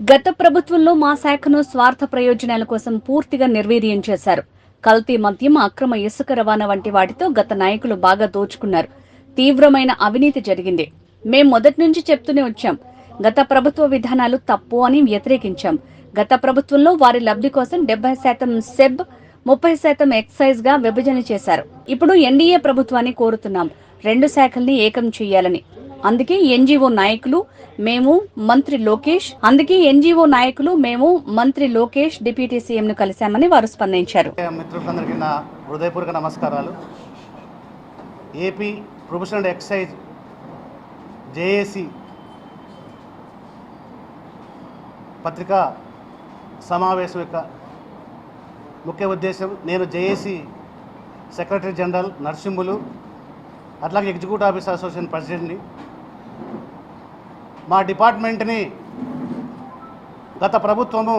గత ప్రభుత్వంలో మా శాఖను స్వార్థ ప్రయోజనాల కోసం పూర్తిగా నిర్వీర్యం చేశారు. కల్తీ మద్యం, అక్రమ ఇసుక రవాణా వంటి వాటితో గత నాయకులు బాగా దోచుకున్నారు. తీవ్రమైన అవినీతి జరిగింది. మేం మొదటి నుంచి చెప్తూనే వచ్చాం. గత ప్రభుత్వ విధానాలు తప్పు అని వ్యతిరేకించాం. గత ప్రభుత్వంలో వారి లబ్ధి కోసం 70% సెబ్, 30% ఎక్సైజ్ గా విభజన చేశారు. ఇప్పుడు ఎన్డీఏ ప్రభుత్వాన్ని కోరుతున్నాం 2 శాఖల్ని ఏకం చేయాలని. అందుకే ఎన్జీఓ నాయకులు మేము మంత్రి లోకేష్ డిప్యూటీ సీఎం ను కలిశామని వారు స్పందించారు. మిత్రులందరికీ నా హృదయపూర్వక నమస్కారాలు. ఏపీ ప్రొఫెషనల్ ఎక్సైజ్ జేఏసీ పత్రికా సమావేశం యొక్క ముఖ్య ఉద్దేశం, నేను జేఏసీ సెక్రటరీ జనరల్ నరసింహులు, అట్లాగే ఎగ్జిక్యూటివ్ ఆఫీసర్ అసోసియేషన్ ప్రెసిడెంట్ని. మా డిపార్ట్మెంట్ని గత ప్రభుత్వము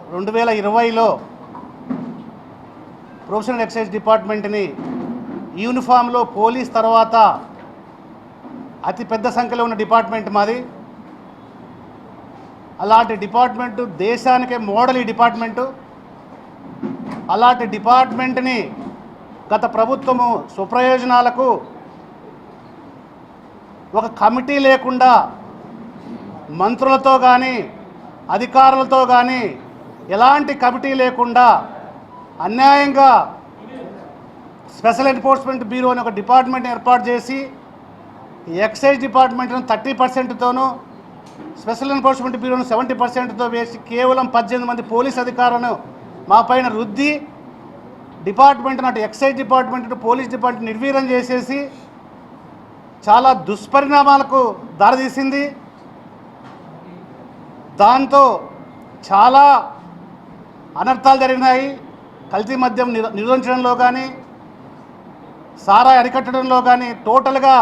2020లో ప్రొఫెషనల్ ఎక్సైజ్ డిపార్ట్మెంట్ని యూనిఫామ్లో పోలీస్ తర్వాత అతి పెద్ద సంఖ్యలో ఉన్న డిపార్ట్మెంట్ మాది. అలాంటి డిపార్ట్మెంటు దేశానికే మోడల్. ఈ డిపార్ట్మెంటు అలాంటి డిపార్ట్మెంట్ని గత ప్రభుత్వము స్వప్రయోజనాలకు ఒక కమిటీ లేకుండా మంత్రులతో కానీ అధికారులతో కానీ ఎలాంటి కమిటీ లేకుండా అన్యాయంగా స్పెషల్ ఎన్ఫోర్స్మెంట్ బ్యూరో అని ఒక డిపార్ట్మెంట్ని ఏర్పాటు చేసి ఎక్సైజ్ డిపార్ట్మెంట్ను 30%తోనూ స్పెషల్ ఎన్ఫోర్స్మెంట్ బ్యూరోను 70%తో వేసి కేవలం 18 మంది పోలీస్ అధికారులను మా పైన రుద్ది డిపార్ట్మెంట్ అటు ఎక్సైజ్ డిపార్ట్మెంట్ పోలీస్ డిపార్ట్మెంట్ నిర్వీర్యం చేసేసి చాలా దుష్పరిణామాలకు దారితీసింది. దాంతో చాలా అనర్థాలు జరిగినాయి. కల్తీ మద్యం నిరోధించడంలో కానీ సారాయి అరికట్టడంలో కానీ టోటల్గా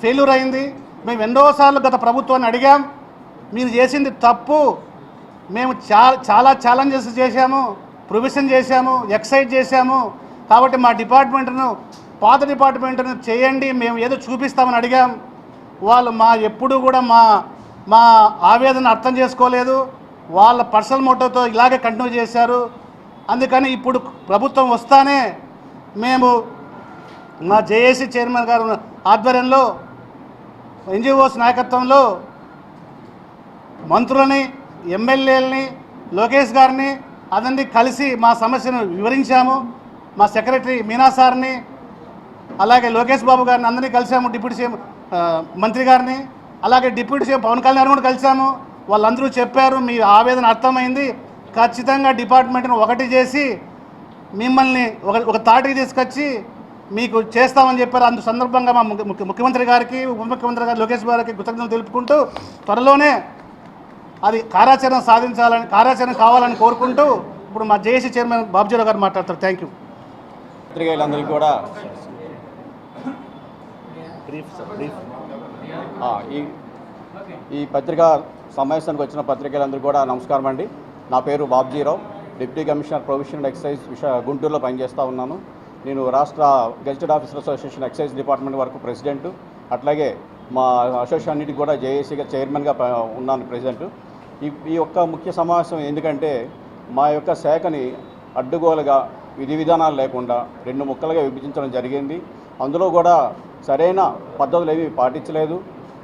ఫెయిల్యూర్ అయింది. మేము ఎన్నోసార్లు గత ప్రభుత్వాన్ని అడిగాం, మీరు చేసింది తప్పు, మేము చాలా ఛాలెంజెస్ చేశాము, ప్రొవిజన్ చేశాము, ఎక్సైజ్ చేశాము, కాబట్టి మా డిపార్ట్మెంట్ను పాత డిపార్ట్మెంట్ను చేయండి, మేము ఏదో చూపిస్తామని అడిగాం. వాళ్ళు ఎప్పుడూ కూడా మా ఆవేదన అర్థం చేసుకోలేదు. వాళ్ళ పర్సనల్ మోటోతో ఇలాగే కంటిన్యూ చేశారు. అందుకని ఇప్పుడు ప్రభుత్వం వస్తానే మేము మా జేఏసీ చైర్మన్ గారు ఆధ్వర్యంలో ఎన్జిఓస్ నాయకత్వంలో మంత్రులని, ఎమ్మెల్యేలని, లోకేష్ గారిని అందరినీ కలిసి మా సమస్యను వివరించాము. మా సెక్రటరీ మీనా సార్ని, అలాగే లోకేష్ బాబు గారిని అందరినీ కలిసాము, డిప్యూటీ సీఎం మంత్రి గారిని, అలాగే డిప్యూటీ సీఎం పవన్ కళ్యాణ్ కూడా కలిసాము. వాళ్ళందరూ చెప్పారు, మీ ఆవేదన అర్థమైంది, ఖచ్చితంగా డిపార్ట్మెంట్ను ఒకటి చేసి మిమ్మల్ని ఒక తాటికి తీసుకొచ్చి మీకు చేస్తామని చెప్పారు. అందు సందర్భంగా మా ముఖ్యమంత్రి గారికి, ఉప ముఖ్యమంత్రి గారు లోకేష్ గారికి కృతజ్ఞతలు తెలుపుకుంటూ త్వరలోనే అది కార్యాచరణ కావాలని కోరుకుంటూ ఇప్పుడు మా జేఏసీ చైర్మన్ బాబుజీరావు గారు మాట్లాడతారు. Thank you. పత్రికేయులందరికీ కూడా ఈ పత్రికా సమావేశానికి వచ్చిన పత్రికేయులందరికీ కూడా నమస్కారం అండి. నా పేరు Babujirao, deputy commissioner prohibition excise గుంటూరులో పనిచేస్తూ ఉన్నాను. నేను రాష్ట్ర gazetted officer association excise department వరకు ప్రెసిడెంట్, అట్లాగే మా అసోసియేషన్ అన్నిటికీ కూడా జేఏసీగా చైర్మన్గా ఉన్నాను ప్రెసిడెంట్. ఈ యొక్క ముఖ్య సమావేశం ఎందుకంటే మా యొక్క శాఖని అడ్డుగోలుగా విధి విధానాలు లేకుండా 2 ముక్కలుగా విభజించడం జరిగింది. అందులో కూడా సరైన పద్ధతులు ఏవి పాటించలేదు.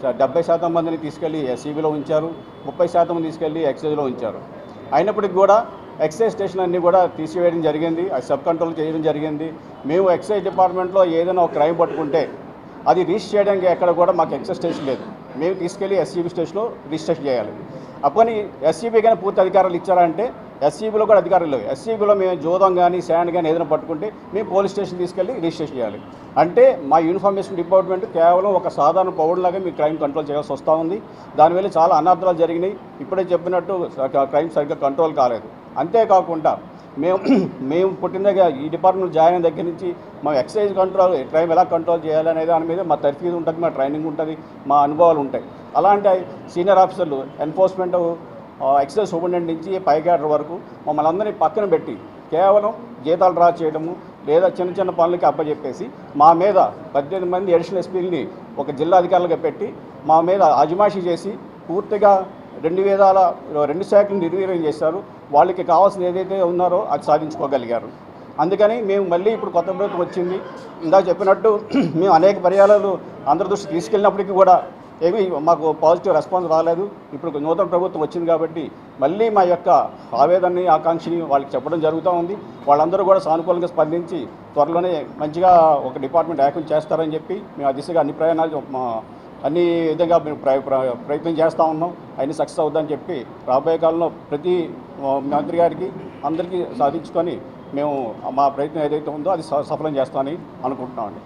70% మందిని తీసుకెళ్ళి ఎస్సీబీలో ఉంచారు, 30% తీసుకెళ్ళి ఎక్సైజ్లో ఉంచారు. అయినప్పటికీ కూడా ఎక్సైజ్ స్టేషన్ అన్నీ కూడా తీసివేయడం జరిగింది, అది సబ్ కంట్రోల్ చేయడం జరిగింది. మేము ఎక్సైజ్ డిపార్ట్మెంట్లో ఏదైనా ఒక క్రైమ్ పట్టుకుంటే అది రిజిస్టర్ చేయడానికి ఎక్కడ కూడా మాకు ఎక్సైజ్ స్టేషన్ లేదు. మేము తీసుకెళ్ళి ఎస్సీబీ స్టేషన్లో రిజిస్ట్రేషన్ చేయాలి. అప్పని ఎస్సీబీ కానీ పూర్తి అధికారాలు ఇచ్చారంటే ఎస్సీబీలో కూడా అధికారులు లేవు. ఎస్సీబీలో మేము జోదం కానీ శాండ్ కానీ ఏదైనా పట్టుకుంటే మేము పోలీస్ స్టేషన్ తీసుకెళ్ళి రిజిస్ట్రేషన్ చేయాలి. అంటే మా ఇన్ఫర్మేషన్ డిపార్ట్మెంట్ కేవలం ఒక సాధారణ పౌరులాగా మీ క్రైమ్ కంట్రోల్ చేయాల్సి వస్తూ ఉంది. దానివల్ల చాలా అనర్థాలు జరిగినాయి. ఇప్పుడే చెప్పినట్టు క్రైమ్ సరిగ్గా కంట్రోల్ కాలేదు. అంతేకాకుండా మేము పుట్టిన దగ్గర ఈ డిపార్ట్మెంట్ జాయిన్ అయిన దగ్గర నుంచి మా ఎక్సైజ్ కంట్రోల్ క్రైమ్ ఎలా కంట్రోల్ చేయాలి అనే దాని మీద మా తర్ఫీదు ఉంటుంది, మా ట్రైనింగ్ ఉంటుంది, మా అనుభవాలు ఉంటాయి. అలాంటి సీనియర్ ఆఫీసర్లు ఎన్ఫోర్స్మెంట్ ఎక్సైజ్ సూపరింటెండెంట్ నుంచి పై క్యాడర్ వరకు మమ్మల్ని అందరినీ పక్కన పెట్టి కేవలం జీతాలు డ్రా చేయడము లేదా చిన్న పనులకి అప్పచెప్పేసి మా మీద 18 మంది అడిషనల్ ఎస్పీలని ఒక జిల్లా అధికారులుగా పెట్టి మా మీద అజమాయిషీ చేసి పూర్తిగా రెండు శాఖలు నిర్వీర్యం చేశారు. వాళ్ళకి కావాల్సిన ఏదైతే ఉన్నారో అది సాధించుకోగలిగారు. అందుకని మేము మళ్ళీ ఇప్పుడు కొత్త ప్రభుత్వం వచ్చింది. ఇందాక చెప్పినట్టు మేము అనేక పర్యాయాలు అందరి దృష్టి తీసుకెళ్ళినప్పటికీ కూడా ఏమీ మాకు పాజిటివ్ రెస్పాన్స్ రాలేదు. ఇప్పుడు నూతన ప్రభుత్వం వచ్చింది కాబట్టి మళ్ళీ మా యొక్క ఆవేదనని ఆకాంక్షని వాళ్ళకి చెప్పడం జరుగుతూ ఉంది. వాళ్ళందరూ కూడా సానుకూలంగా స్పందించి త్వరలోనే మంచిగా ఒక డిపార్ట్మెంట్ యాక్టివ్ చేస్తారని చెప్పి మేము ఆ దిశగా అన్ని విధంగా మేము ప్రయత్నం చేస్తూ ఉన్నాం. అన్ని సక్సెస్ అవుద్దని చెప్పి రాబోయే కాలంలో ప్రతి మంత్రి గారికి అందరికీ సాధించుకొని మేము మా ప్రయత్నం ఏదైతే ఉందో అది సఫలం చేస్తామని అనుకుంటున్నామండి.